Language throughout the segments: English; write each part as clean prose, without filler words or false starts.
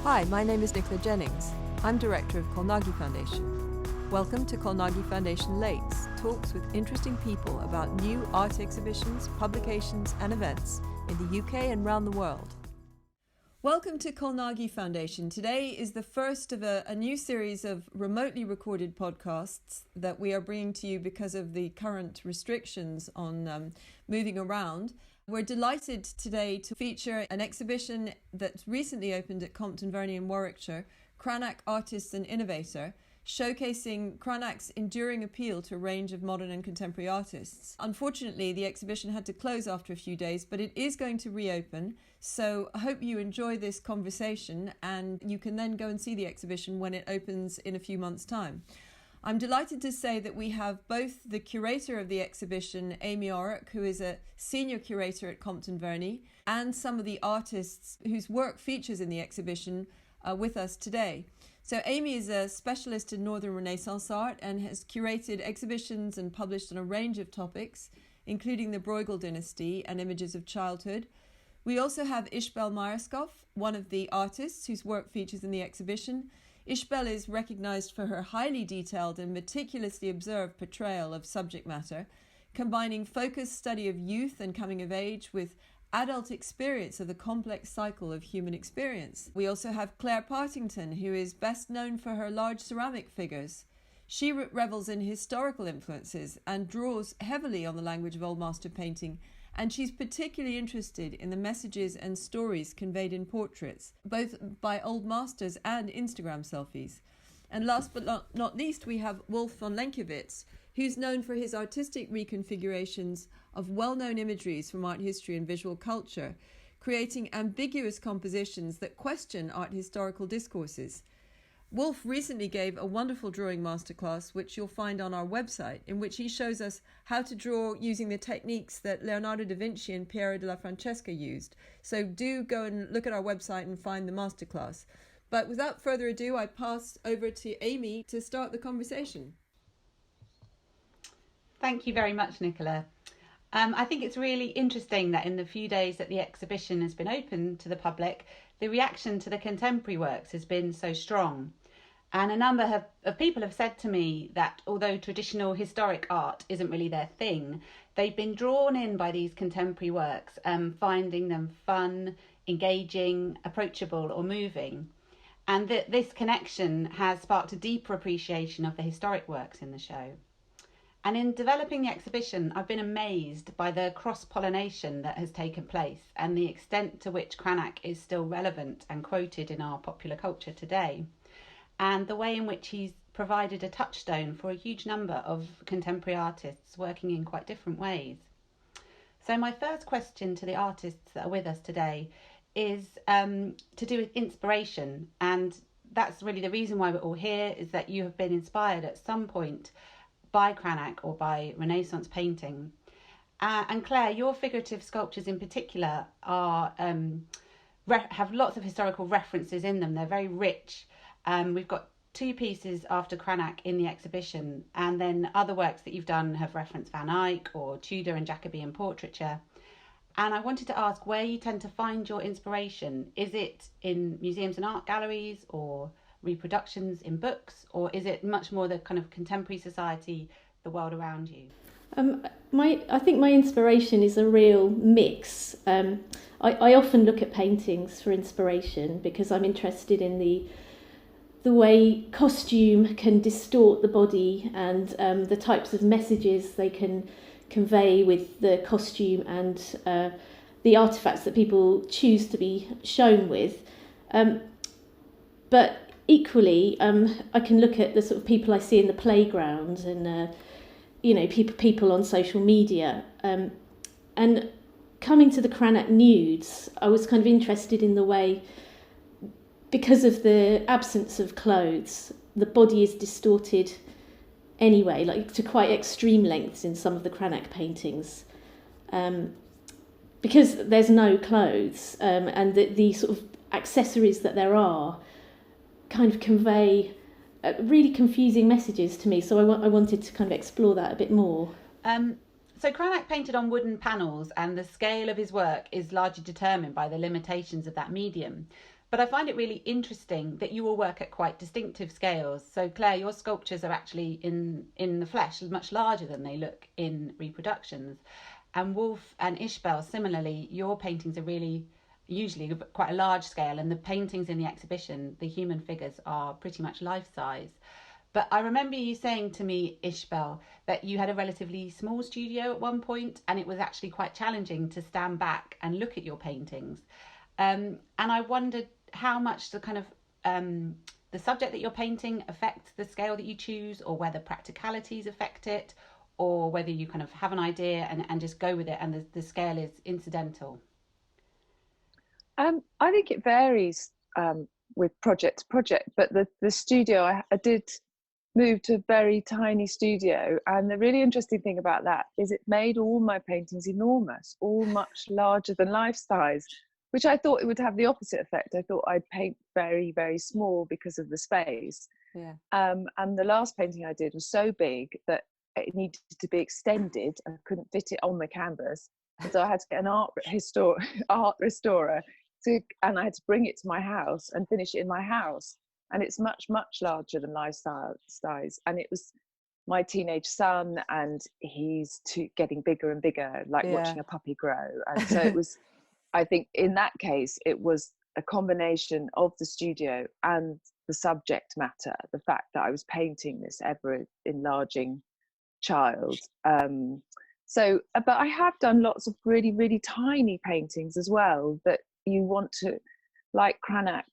Hi, my name is Nicola Jennings. I'm director of Colnaghi Foundation. Welcome to Colnaghi Foundation Lates, talks with interesting people about new art exhibitions, publications and events in the UK and around the world. Welcome to Colnaghi Foundation. Today is the first of a new series of remotely recorded podcasts that we are bringing to you because of the current restrictions on moving around. We're delighted today to feature an exhibition that's recently opened at Compton Verney in Warwickshire, Cranach, Artist and Innovator, showcasing Cranach's enduring appeal to a range of modern and contemporary artists. Unfortunately, the exhibition had to close after a few days, but it is going to reopen. So I hope you enjoy this conversation and you can then go and see the exhibition when it opens in a few months' time. I'm delighted to say that we have both the curator of the exhibition, Amy Orrock, who is a senior curator at Compton Verney, and some of the artists whose work features in the exhibition with us today. So Amy is a specialist in Northern Renaissance art and has curated exhibitions and published on a range of topics, including the Bruegel dynasty and images of childhood. We also have Ishbel Myerscough, one of the artists whose work features in the exhibition. Ishbel is recognised for her highly detailed and meticulously observed portrayal of subject matter, combining focused study of youth and coming of age with adult experience of the complex cycle of human experience. We also have Claire Partington, who is best known for her large ceramic figures. She revels in historical influences and draws heavily on the language of Old Master painting, and she's particularly interested in the messages and stories conveyed in portraits, both by Old Masters and Instagram selfies. And last but not least, we have Wolfe von Lenkiewicz, who's known for his artistic reconfigurations of well-known imageries from art history and visual culture, creating ambiguous compositions that question art historical discourses. Wolfe recently gave a wonderful drawing masterclass, which you'll find on our website, in which he shows us how to draw using the techniques that Leonardo da Vinci and Piero della Francesca used. So do go and look at our website and find the masterclass. But without further ado, I pass over to Amy to start the conversation. Thank you very much, Nicola. I think it's really interesting that in the few days that the exhibition has been open to the public, the reaction to the contemporary works has been so strong. And a number of people have said to me that although traditional historic art isn't really their thing, they've been drawn in by these contemporary works, finding them fun, engaging, approachable or moving. And that this connection has sparked a deeper appreciation of the historic works in the show. And in developing the exhibition, I've been amazed by the cross-pollination that has taken place and the extent to which Cranach is still relevant and quoted in our popular culture today, and the way in which he's provided a touchstone for a huge number of contemporary artists working in quite different ways. So my first question to the artists that are with us today is to do with inspiration, and that's really the reason why we're all here, is that you have been inspired at some point by Cranach or by Renaissance painting. And Claire, your figurative sculptures in particular are have lots of historical references in them. They're very rich. We've got two pieces after Cranach in the exhibition, and then other works that you've done have referenced Van Eyck or Tudor and Jacobean portraiture. And I wanted to ask where you tend to find your inspiration. Is it in museums and art galleries or reproductions in books, or is it much more the kind of contemporary society, the world around you? I think my inspiration is a real mix. I often look at paintings for inspiration because I'm interested in the way costume can distort the body and the types of messages they can convey with the costume and the artefacts that people choose to be shown with. But equally, I can look at the sort of people I see in the playground and people on social media. And coming to the Cranach nudes, I was kind of interested in the way, because of the absence of clothes, the body is distorted anyway, like to quite extreme lengths in some of the Cranach paintings, because there's no clothes, and the sort of accessories that there are kind of convey really confusing messages to me. So I wanted to kind of explore that a bit more. So Cranach painted on wooden panels, and the scale of his work is largely determined by the limitations of that medium. But I find it really interesting that you all work at quite distinctive scales. So Claire, your sculptures are actually in the flesh, much larger than they look in reproductions. And Wolfe and Ishbel, similarly, your paintings are really usually quite a large scale, and the paintings in the exhibition, the human figures, are pretty much life size. But I remember you saying to me, Ishbel, that you had a relatively small studio at one point, and it was actually quite challenging to stand back and look at your paintings. And I wondered how much the kind of the subject that you're painting affects the scale that you choose, or whether practicalities affect it, or whether you kind of have an idea and just go with it, and the scale is incidental. I think it varies with project to project, but the studio I did move to a very tiny studio, and the really interesting thing about that is it made all my paintings enormous, all much larger than life size, which I thought it would have the opposite effect. I thought I'd paint very, very small because of the space. Yeah. And the last painting I did was so big that it needed to be extended. I couldn't fit it on the canvas, and so I had to get an art restorer and I had to bring it to my house and finish it in my house. And it's much, much larger than life size. And it was my teenage son, and he's getting bigger and bigger, like watching a puppy grow. And so it was, I think in that case, it was a combination of the studio and the subject matter, the fact that I was painting this ever enlarging child. But I have done lots of really, really tiny paintings as well that you want to, like Cranach,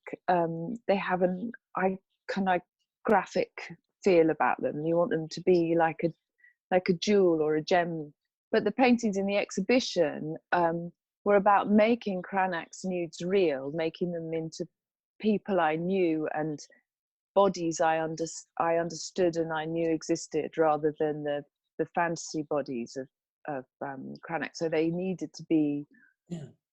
they have an iconographic feel about them. You want them to be like a jewel or a gem. But the paintings in the exhibition were about making Cranach's nudes real, making them into people I knew and bodies I understood and I knew existed, rather than the fantasy bodies of Cranach. So they needed to be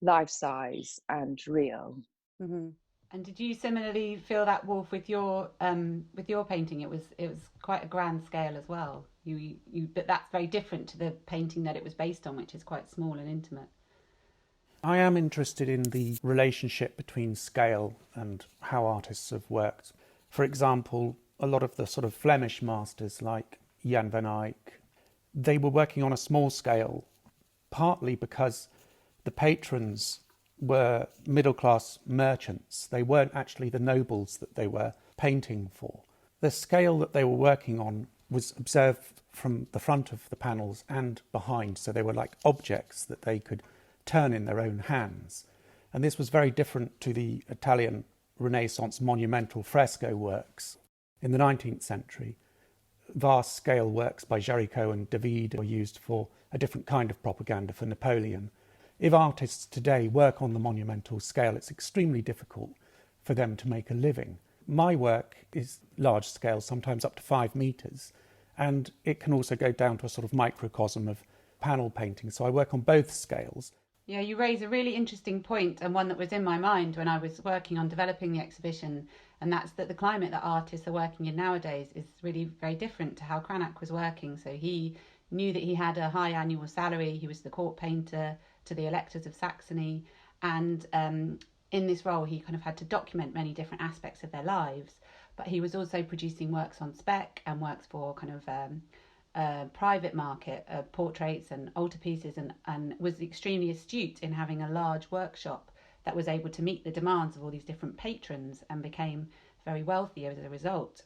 life size and real. Mm-hmm. And did you similarly feel that, Wolfe, with your painting? It was quite a grand scale as well. But that's very different to the painting that it was based on, which is quite small and intimate. I am interested in the relationship between scale and how artists have worked. For example, a lot of the sort of Flemish masters like Jan van Eyck, they were working on a small scale, partly because the patrons were middle-class merchants. They weren't actually the nobles that they were painting for. The scale that they were working on was observed from the front of the panels and behind, so they were like objects that they could turn in their own hands. And this was very different to the Italian Renaissance monumental fresco works. In the 19th century, vast scale works by Géricault and David were used for a different kind of propaganda for Napoleon. If artists today work on the monumental scale, it's extremely difficult for them to make a living. My work is large scale, sometimes up to 5 meters, and it can also go down to a sort of microcosm of panel painting. So I work on both scales. Yeah, you raise a really interesting point, and one that was in my mind when I was working on developing the exhibition, and that's that the climate that artists are working in nowadays is really very different to how Cranach was working. So he knew that he had a high annual salary, he was the court painter to the electors of Saxony, and in this role he kind of had to document many different aspects of their lives, but he was also producing works on spec and works for kind of private market, portraits and altarpieces, and was extremely astute in having a large workshop that was able to meet the demands of all these different patrons, and became very wealthy as a result.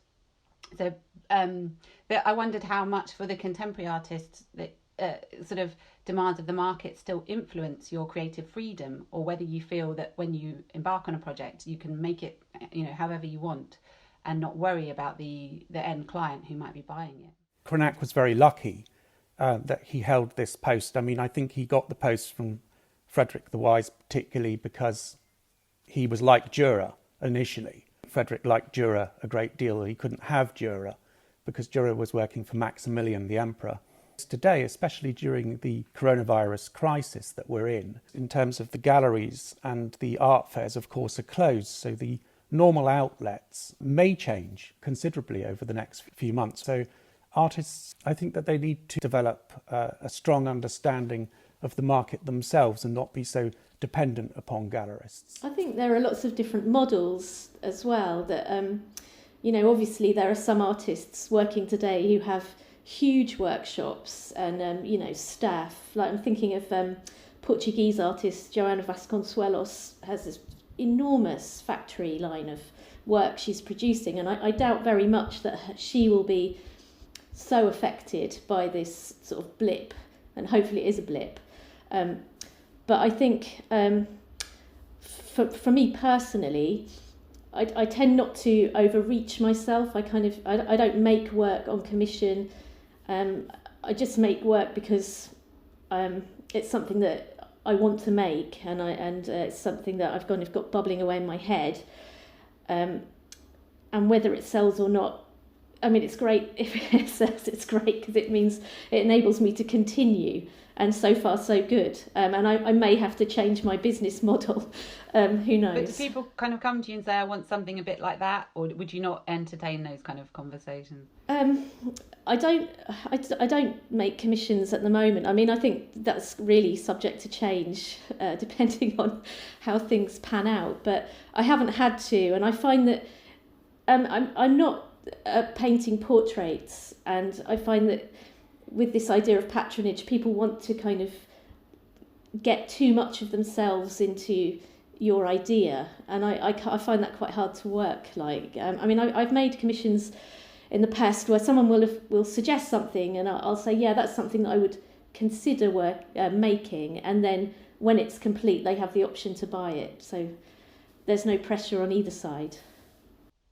So I wondered how much for the contemporary artists that sort of demands of the market still influence your creative freedom, or whether you feel that when you embark on a project you can make it, however you want, and not worry about the end client who might be buying it. Cranach was very lucky that he held this post. I mean, I think he got the post from Frederick the Wise, particularly because he was like Dürer initially. Frederick liked Dürer a great deal. He couldn't have Dürer because Dürer was working for Maximilian, the emperor. Today, especially during the coronavirus crisis that we're in terms of the galleries and the art fairs, of course, are closed. So the normal outlets may change considerably over the next few months. So artists, I think that they need to develop a strong understanding of the market themselves and not be so dependent upon gallerists? I think there are lots of different models as well that, obviously there are some artists working today who have huge workshops and, staff. Like I'm thinking of Portuguese artist Joana Vasconcelos has this enormous factory line of work she's producing, and I doubt very much that she will be so affected by this sort of blip, and hopefully it is a blip. But I think for me personally, I tend not to overreach myself. I don't make work on commission. I just make work because it's something that I want to make, and it's something that I've kind of got bubbling away in my head. And whether it sells or not, I mean, it's great if it sells. It's great because it means it enables me to continue. And so far, so good. And I may have to change my business model. Who knows? But do people kind of come to you and say, I want something a bit like that? Or would you not entertain those kind of conversations? I don't make commissions at the moment. I mean, I think that's really subject to change depending on how things pan out. But I haven't had to. And I find that I'm not painting portraits. And I find that with this idea of patronage, people want to kind of get too much of themselves into your idea, and I find that quite hard to work like. I've made commissions in the past where someone will suggest something, and I'll say, yeah, that's something that I would consider making, and then when it's complete, they have the option to buy it. So there's no pressure on either side.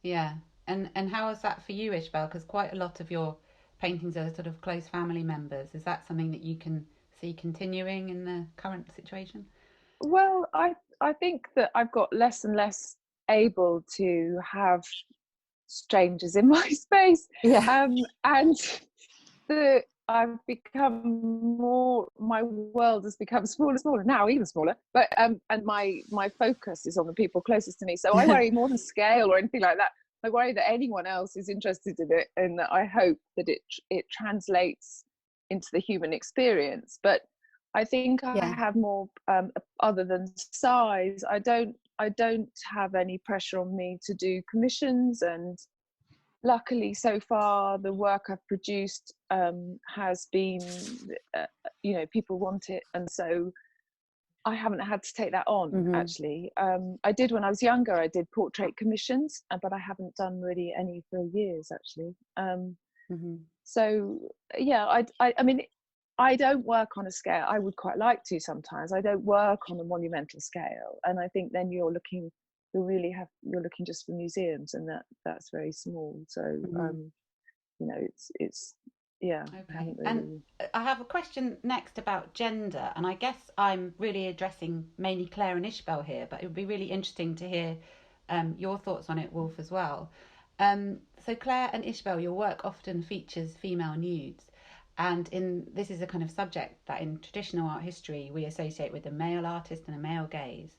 Yeah, and how is that for you, Ishbel? Because quite a lot of your paintings are sort of close family members. Is that something that you can see continuing in the current situation? Well, I think that I've got less and less able to have strangers in my space. Yeah. And I've become more, my world has become smaller and smaller, now even smaller, but and my focus is on the people closest to me. So I worry more than scale or anything like that. I worry that anyone else is interested in it, and that I hope that it translates into the human experience. But I think I have more, other than size, I don't have any pressure on me to do commissions, and luckily so far the work I've produced has been, people want it, and so I haven't had to take that on, actually. I did when I was younger, I did portrait commissions, but I haven't done really any for years, actually. So, yeah, I mean, I don't work on a scale. I would quite like to sometimes. I don't work on a monumental scale. And I think then you're looking just for museums, and that's very small. So, it's yeah. Okay. And I have a question next about gender, and I guess I'm really addressing mainly Claire and Ishbel here, but it would be really interesting to hear your thoughts on it, Wolfe, as well. So Claire and Ishbel, your work often features female nudes, and this is a kind of subject that in traditional art history we associate with a male artist and a male gaze,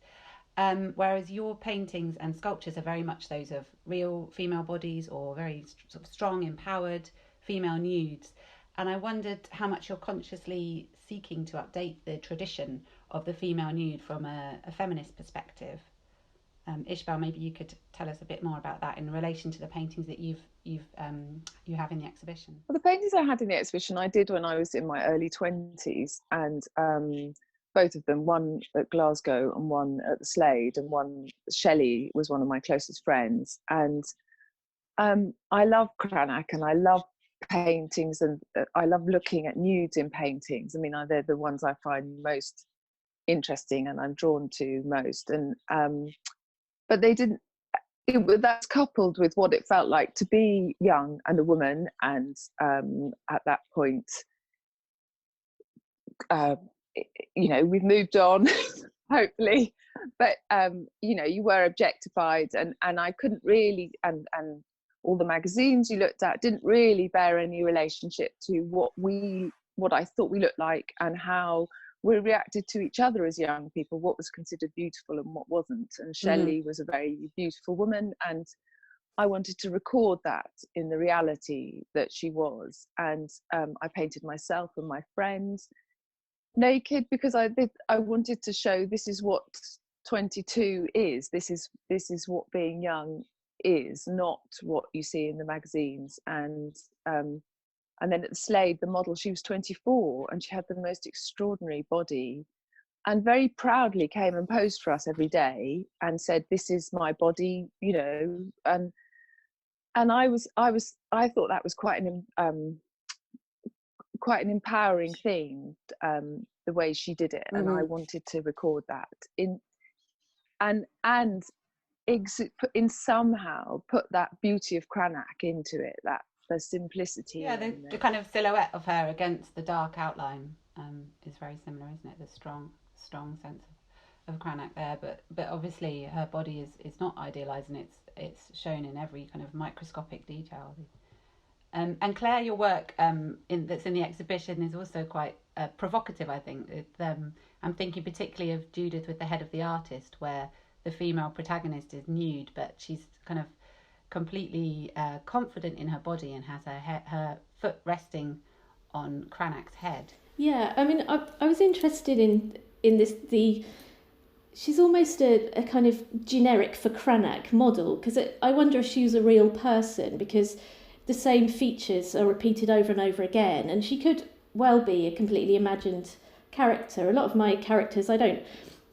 whereas your paintings and sculptures are very much those of real female bodies or very sort of strong, empowered female nudes. And I wondered how much you're consciously seeking to update the tradition of the female nude from a feminist perspective. Ishbel, maybe you could tell us a bit more about that in relation to the paintings that you have in the exhibition. Well, the paintings I had in the exhibition I did when I was in my early 20s, and both of them, one at Glasgow and one at the Slade, and one, Shelley, was one of my closest friends. And I love Cranach, and I love paintings, and I love looking at nudes in paintings. I mean, they're the ones I find most interesting and I'm drawn to most. And but they didn't. That's coupled with what it felt like to be young and a woman, and at that point, we've moved on, hopefully, but you were objectified, and I couldn't really, and all the magazines you looked at didn't really bear any relationship to what I thought we looked like, and how we reacted to each other as young people, what was considered beautiful and what wasn't. And Shelley was a very beautiful woman, and I wanted to record that in the reality that she was. And I painted myself and my friends naked because I wanted to show this is what 22 is. This is what being young is, not what you see in the magazines. And then at the Slade, the model, she was 24 and she had the most extraordinary body, and very proudly came and posed for us every day and said, "This is my body," you know. And I thought that was quite an empowering thing, the way she did it, and I wanted to record that and somehow put that beauty of Cranach into it, that the simplicity. Yeah, the kind of silhouette of her against the dark outline is very similar, isn't it? The strong sense of Cranach there, but obviously her body is not idealised, and it's shown in every kind of microscopic detail. And Claire, your work that's in the exhibition is also quite provocative, I think. I'm thinking particularly of Judith with the Head of the Artist, where the female protagonist is nude, but she's kind of completely confident in her body and has her foot resting on Cranach's head. Yeah, I mean, I was interested in this. She's almost a kind of generic for Cranach model, because I wonder if she was a real person, because the same features are repeated over and over again, and she could well be a completely imagined character. A lot of my characters, I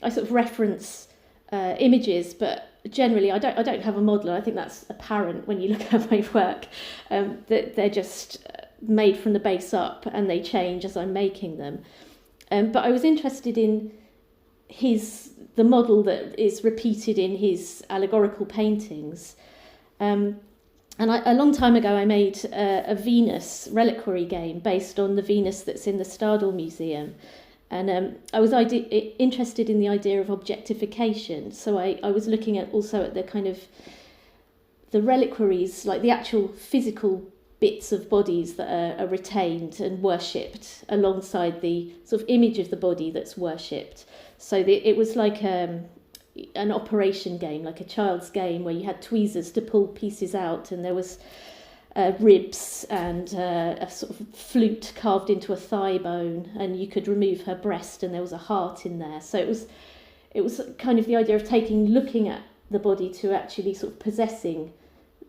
sort of reference images, but generally I don't have a model. I think that's apparent when you look at my work, that they're just made from the base up and they change as I'm making them. But I was interested in the model that is repeated in his allegorical paintings. And a long time ago, I made a Venus reliquary game based on the Venus that's in the Stadel Museum. And I was interested in the idea of objectification. So I was looking at the kind of the reliquaries, like the actual physical bits of bodies that are retained and worshipped alongside the sort of image of the body that's worshipped. So it was like an operation game, like a child's game, where you had tweezers to pull pieces out, and there was ribs and a sort of flute carved into a thigh bone, and you could remove her breast and there was a heart in there. So it was kind of the idea of looking at the body to actually sort of possessing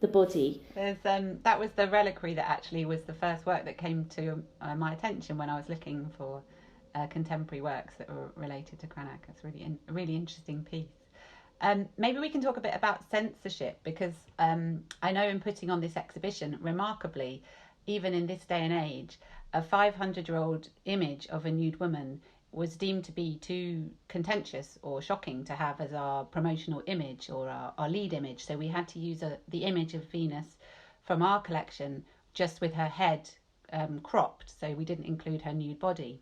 the body. There's that was the reliquary that actually was the first work that came to my attention when I was looking for contemporary works that were related to Cranach. It's a really interesting piece. Maybe we can talk a bit about censorship, because I know in putting on this exhibition, remarkably, even in this day and age, a 500-year-old image of a nude woman was deemed to be too contentious or shocking to have as our promotional image or our lead image. So we had to use the image of Venus from our collection just with her head cropped, so we didn't include her nude body.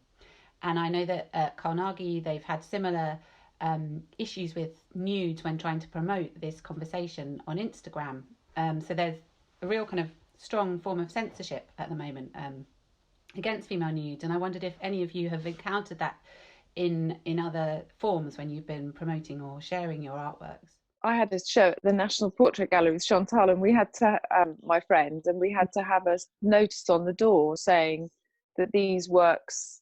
And I know that at Colnaghi they've had similar issues with nudes when trying to promote this conversation on Instagram. So there's a real kind of strong form of censorship at the moment against female nudes, and I wondered if any of you have encountered that in other forms when you've been promoting or sharing your artworks. I had a show at the National Portrait Gallery with Chantal, and we had to, my friend, and we had to have a notice on the door saying that these works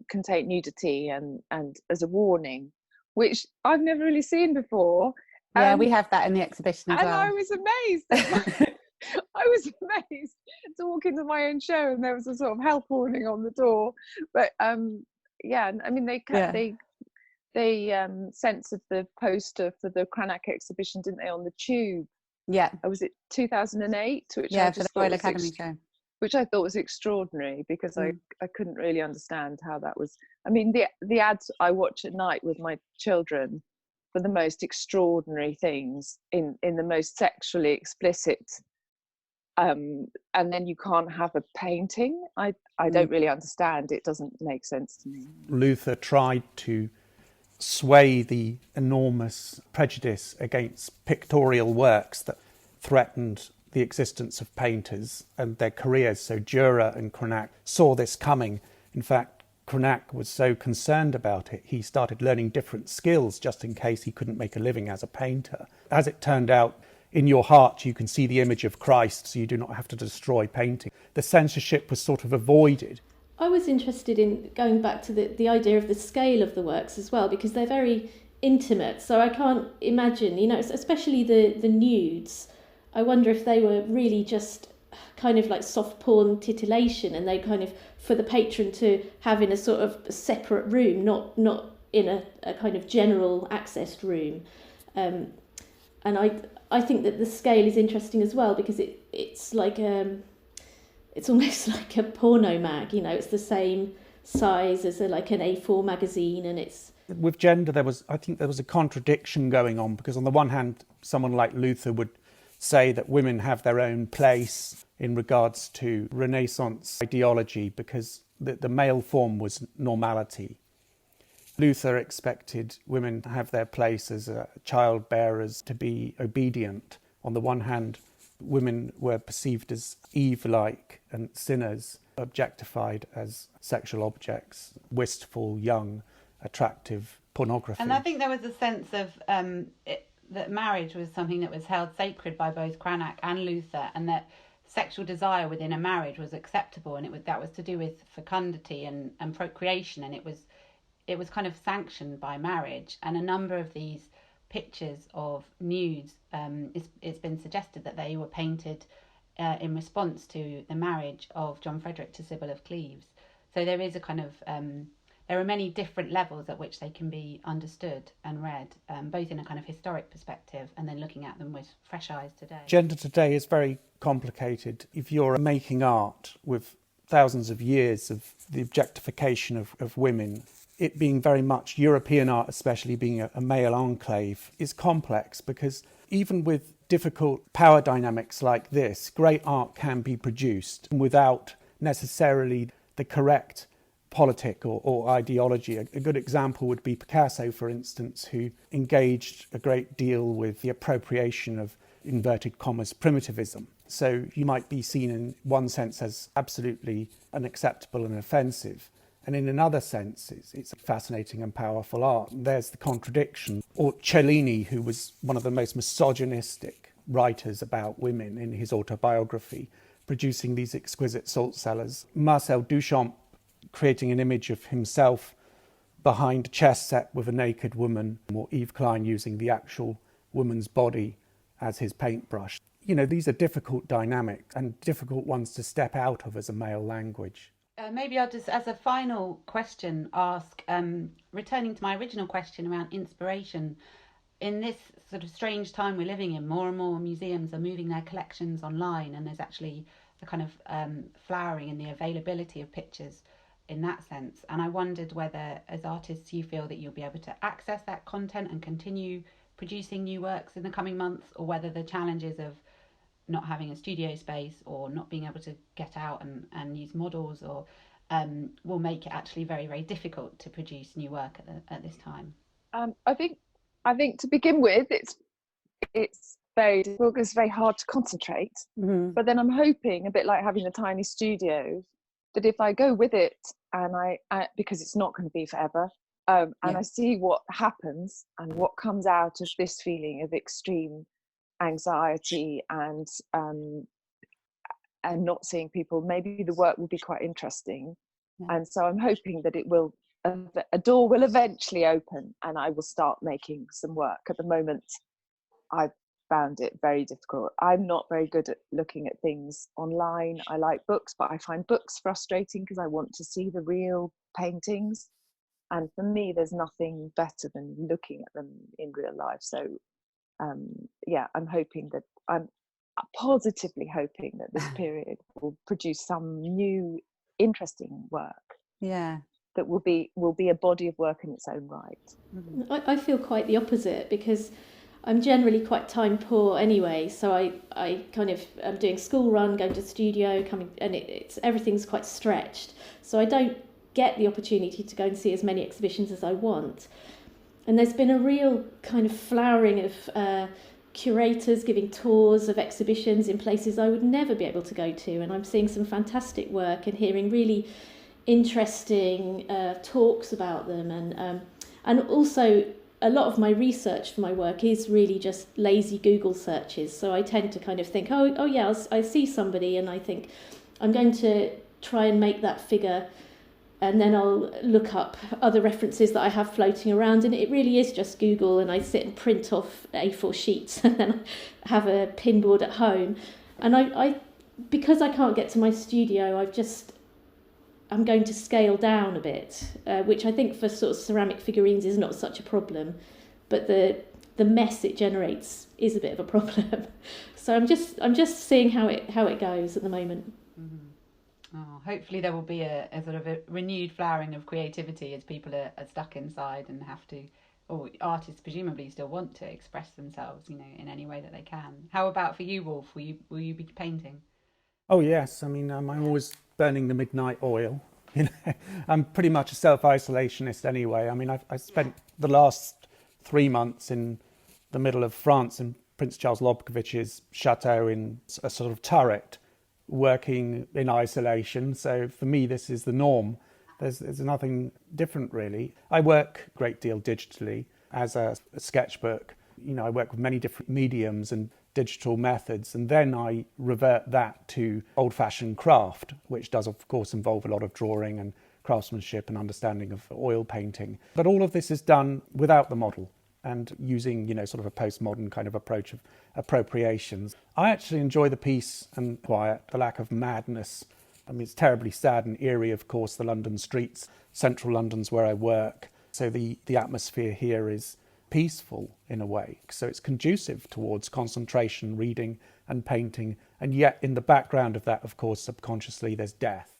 contain nudity and as a warning, which I've never really seen before. Yeah, we have that in the exhibition as well. And I was amazed. I was amazed to walk into my own show and there was a sort of health warning on the door. But yeah, I mean they censored the poster for the Cranach exhibition, didn't they, on the Tube? Yeah. Was it 2008? Which for the Royal Academy show. Which I thought was extraordinary, because I couldn't really understand how that was. I mean, the ads I watch at night with my children for the most extraordinary things in the most sexually explicit, and then you can't have a painting. I don't really understand. It doesn't make sense to me. Luther tried to sway the enormous prejudice against pictorial works that threatened the existence of painters and their careers. So Dürer and Cranach saw this coming. In fact, Cranach was so concerned about it, he started learning different skills just in case he couldn't make a living as a painter. As it turned out, in your heart you can see the image of Christ, so you do not have to destroy painting. The censorship was sort of avoided. I was interested in going back to the idea of the scale of the works as well, because they're very intimate. So I can't imagine, especially the nudes. I wonder if they were really just kind of like soft porn titillation, and they kind of for the patron to have in a sort of separate room, not in a kind of general accessed room. And I think that the scale is interesting as well, because it's like it's almost like a porno mag, it's the same size as like an A4 magazine, and it's... With gender, I think there was a contradiction going on, because on the one hand, someone like Luther would say that women have their own place in regards to Renaissance ideology, because the male form was normality. Luther expected women to have their place as child bearers, to be obedient. On the one hand, women were perceived as Eve-like and sinners, objectified as sexual objects, wistful, young, attractive pornography. And I think there was a sense of that marriage was something that was held sacred by both Cranach and Luther, and that sexual desire within a marriage was acceptable, and that was to do with fecundity and procreation, and it was kind of sanctioned by marriage. And a number of these pictures of nudes, it's been suggested that they were painted in response to the marriage of John Frederick to Sybil of Cleves. So there is a kind of there are many different levels at which they can be understood and read, both in a kind of historic perspective and then looking at them with fresh eyes today. Gender today is very complicated. If you're making art with thousands of years of the objectification of women, it being very much European art, especially being a male enclave, is complex, because even with difficult power dynamics like this, great art can be produced without necessarily the correct politic or ideology. A good example would be Picasso, for instance, who engaged a great deal with the appropriation of, inverted commas, primitivism. So you might be seen in one sense as absolutely unacceptable and offensive, and in another sense it's fascinating and powerful art. There's the contradiction. Or Cellini, who was one of the most misogynistic writers about women in his autobiography, producing these exquisite salt cellars. Marcel Duchamp creating an image of himself behind a chess set with a naked woman, or Yves Klein using the actual woman's body as his paintbrush. These are difficult dynamics and difficult ones to step out of as a male language. Maybe I'll just, as a final question, ask, returning to my original question around inspiration. In this sort of strange time we're living in, more and more museums are moving their collections online, and there's actually a kind of flowering in the availability of pictures in that sense. And I wondered whether, as artists, you feel that you'll be able to access that content and continue producing new works in the coming months, or whether the challenges of not having a studio space or not being able to get out and use models or will make it actually very, very difficult to produce new work at this time. I think to begin with, it's very difficult because it's very hard to concentrate. Mm-hmm. But then I'm hoping, a bit like having the tiny studio, that if I go with it and I because it's not going to be forever, and I see what happens and what comes out of this feeling of extreme anxiety and not seeing people, maybe the work will be quite interesting. And so I'm hoping that a door will eventually open and I will start making some work. At the moment, I've found it very difficult. I'm not very good at looking at things online. I like books, but I find books frustrating because I want to see the real paintings. And for me, there's nothing better than looking at them in real life. So I'm positively hoping that this period will produce some new interesting work. Yeah. That will be a body of work in its own right. Mm-hmm. I feel quite the opposite, because I'm generally quite time poor anyway. So I kind of am doing school run, going to the studio, coming, and it's everything's quite stretched. So I don't get the opportunity to go and see as many exhibitions as I want. And there's been a real kind of flowering of curators giving tours of exhibitions in places I would never be able to go to, and I'm seeing some fantastic work and hearing really interesting talks about them, and also a lot of my research for my work is really just lazy Google searches. So I tend to kind of think, I see somebody and I think I'm going to try and make that figure and then I'll look up other references that I have floating around, and it really is just Google, and I sit and print off A4 sheets and then I have a pinboard at home. And I because I can't get to my studio, I'm going to scale down a bit, which I think for sort of ceramic figurines is not such a problem, but the mess it generates is a bit of a problem. So I'm just seeing how it goes at the moment. Mm-hmm. Oh, hopefully there will be a sort of a renewed flowering of creativity as people are stuck inside and have to, or artists presumably still want to express themselves, in any way that they can. How about for you, Wolfe? Will you be painting? Oh yes, I mean I'm always burning the midnight oil. I'm pretty much a self-isolationist anyway. I mean I spent the last 3 months in the middle of France in Prince Charles Lobkowicz's chateau in a sort of turret, working in isolation. So for me, this is the norm. There's nothing different really. I work a great deal digitally as a sketchbook. I work with many different mediums and digital methods, and then I revert that to old-fashioned craft, which does of course involve a lot of drawing and craftsmanship and understanding of oil painting. But all of this is done without the model and using, sort of a postmodern kind of approach of appropriations. I actually enjoy the peace and quiet, the lack of madness. I mean, it's terribly sad and eerie, of course, the London streets, central London's where I work. So the atmosphere here is peaceful in a way. So it's conducive towards concentration, reading and painting. And yet in the background of that, of course, subconsciously, there's death.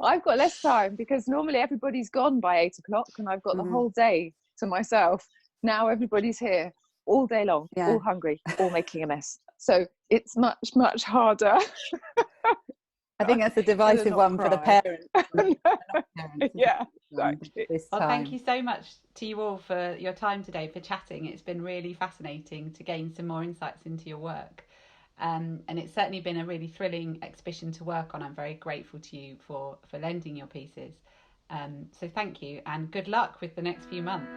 I've got less time because normally everybody's gone by 8 o'clock and I've got the whole day to myself. Now everybody's here all day long, all hungry, all making a mess. So it's much, much harder. I think that's a divisive one for the parents. Yeah, exactly. Well, thank you so much to you all for your time today, for chatting. It's been really fascinating to gain some more insights into your work. And it's certainly been a really thrilling exhibition to work on. I'm very grateful to you for lending your pieces. So thank you, and good luck with the next few months.